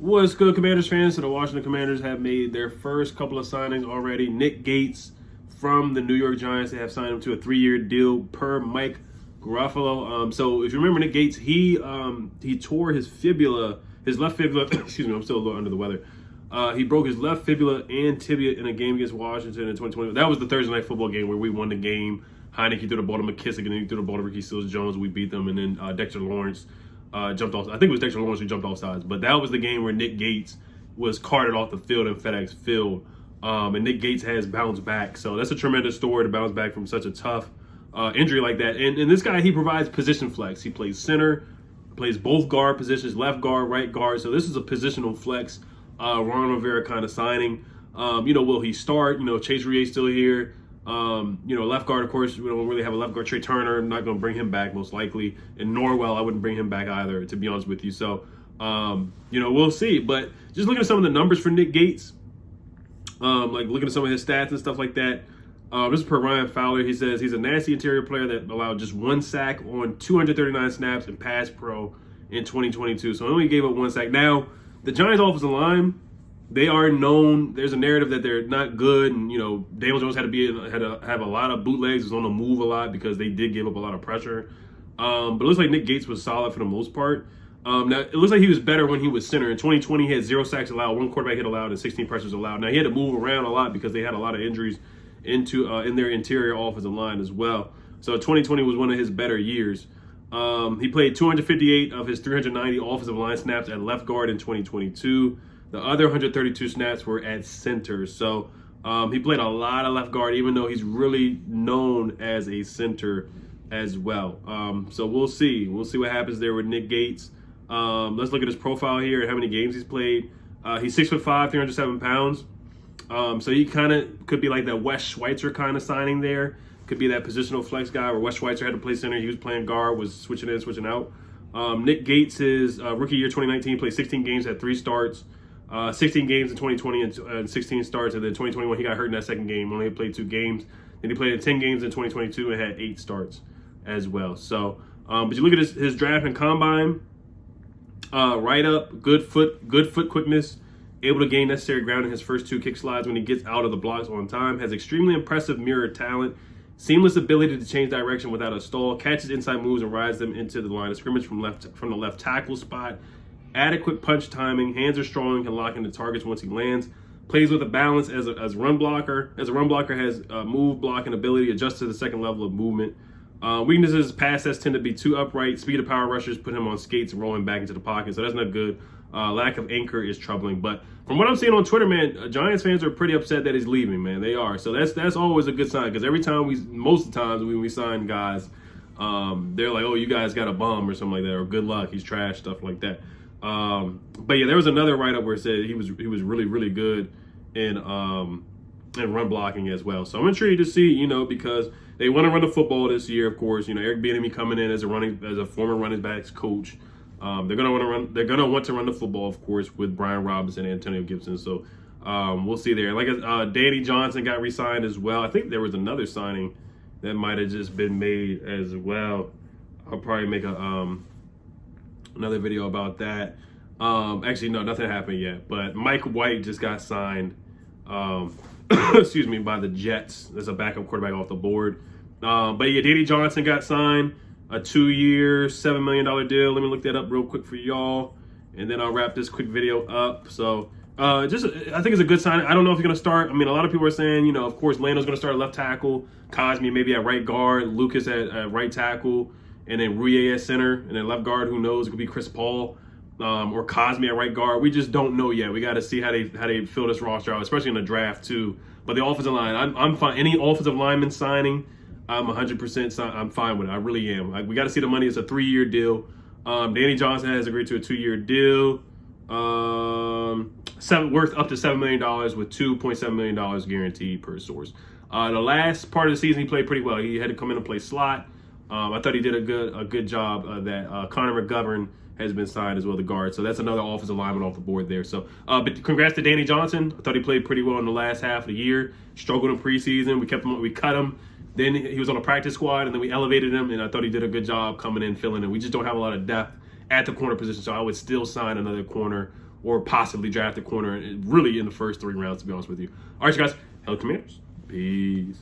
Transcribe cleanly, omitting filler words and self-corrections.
What's good, Commanders fans? So the Washington Commanders have made their first couple of signings already. Nick Gates from the New York Giants, they have signed him to a 3-year deal per Mike Garofalo. So if you remember Nick Gates, he tore his fibula, his left fibula. Excuse me, I'm still a little under the weather. He broke his left fibula and tibia in a game against Washington in 2020. That was the Thursday night football game where we won the game. Heineke threw the ball to McKissick, and then he threw the ball to Ricky Seals-Jones. We beat them, and then Dexter Lawrence jumped off. I think it was Dexter Lawrence who jumped off sides, but that was the game where Nick Gates was carted off the field in FedEx Field, and Nick Gates has bounced back. So that's a tremendous story to bounce back from such a tough injury like that. And this guy, he provides position flex. He plays center, plays both guard positions, left guard, right guard. So this is a positional flex. Ron Rivera kind of signing. Will he start? Chase Rouillet's still here. Left guard, of course, we don't really have a left guard. Trey Turner, I'm not going to bring him back most likely. And Norwell, I wouldn't bring him back either, to be honest with you. So, we'll see. But just looking at some of the numbers for Nick Gates, like looking at some of his stats and stuff like that, this is per Ryan Fowler. He says he's a nasty interior player that allowed just 1 sack on 239 snaps in pass pro in 2022. So he only gave up 1 sack. Now, the Giants offensive line, they are known. There's a narrative that they're not good, and Daniel Jones had to have a lot of bootlegs. Was on the move a lot because they did give up a lot of pressure. But it looks like Nick Gates was solid for the most part. Now it looks like he was better when he was center. In 2020, he had 0 sacks allowed, 1 quarterback hit allowed, and 16 pressures allowed. Now he had to move around a lot because they had a lot of injuries in their interior offensive line as well. So 2020 was one of his better years. He played 258 of his 390 offensive line snaps at left guard in 2022. The other 132 snaps were at center. So he played a lot of left guard, even though he's really known as a center as well. So we'll see. We'll see what happens there with Nick Gates. Let's look at his profile here and how many games he's played. He's 6'5", 307 pounds. So he kind of could be like that Wes Schweitzer kind of signing there. Could be that positional flex guy where Wes Schweitzer had to play center. He was playing guard, was switching in, switching out. Nick Gates, his rookie year 2019, played 16 games, had 3 starts. 16 games in 2020 and 16 starts. And then 2021, he got hurt in that second game. Only played 2 games. Then he played in 10 games in 2022 and had 8 starts as well. So, but you look at his draft and combine, right up, good foot quickness, able to gain necessary ground in his first 2 kick slides when he gets out of the blocks on time, has extremely impressive mirror talent, seamless ability to change direction without a stall, catches inside moves and rides them into the line of scrimmage from the left tackle spot, adequate punch timing, hands are strong, can lock into targets once he lands, plays with a balance as a run blocker. As a run blocker, has move, block, and ability, adjust to the second level of movement. Weaknesses, pass sets tend to be too upright. Speed of power rushers put him on skates and rolling back into the pocket, so that's not good. Lack of anchor is troubling. But from what I'm seeing on Twitter, man, Giants fans are pretty upset that he's leaving, man. They are. So that's always a good sign, because every time most of the times when we sign guys, they're like, oh, you guys got a bum or something like that, or good luck, he's trash, stuff like that. But yeah, there was another write-up where it said he was really, really good in run blocking as well. So I'm intrigued to see, because they want to run the football this year, of course. Eric Bieniemy coming in as a former running backs coach. They're gonna want to run the football, of course, with Brian Robinson and Antonio Gibson. So we'll see there. Like Danny Johnson got re-signed as well. I think there was another signing that might have just been made as well. I'll probably make another video about that. Actually, no, nothing happened yet. But Mike White just got signed, excuse me, by the Jets. There's a backup quarterback off the board. But yeah, Danny Johnson got signed, a 2-year, $7 million deal. Let me look that up real quick for y'all, and then I'll wrap this quick video up. So I think it's a good sign. I don't know if he's going to start. I mean, a lot of people are saying, of course, Lando's going to start at left tackle, Cosme maybe at right guard, Lucas at right tackle, and then Rouillet at center, and then left guard, who knows, it could be Chris Paul or Cosme at right guard. We just don't know yet. We got to see how they fill this roster out, especially in the draft too. But the offensive line, I'm fine. Any offensive lineman signing, I'm 100%. I'm fine with it. I really am. We got to see the money. It's a 3-year deal. Danny Johnson has agreed to a 2-year deal, worth up to $7 million with $2.7 million guaranteed per source. The last part of the season, he played pretty well. He had to come in and play slot. I thought he did a good job. That Connor McGovern has been signed as well, the guard. So that's another offensive lineman off the board there. So, but congrats to Danny Johnson. I thought he played pretty well in the last half of the year. Struggled in preseason. We cut him. Then he was on a practice squad, and then we elevated him, and I thought he did a good job coming in, filling in. We just don't have a lot of depth at the corner position. So I would still sign another corner or possibly draft a corner really in the first 3 rounds, to be honest with you. All right, you guys. Hello, Commanders. Peace.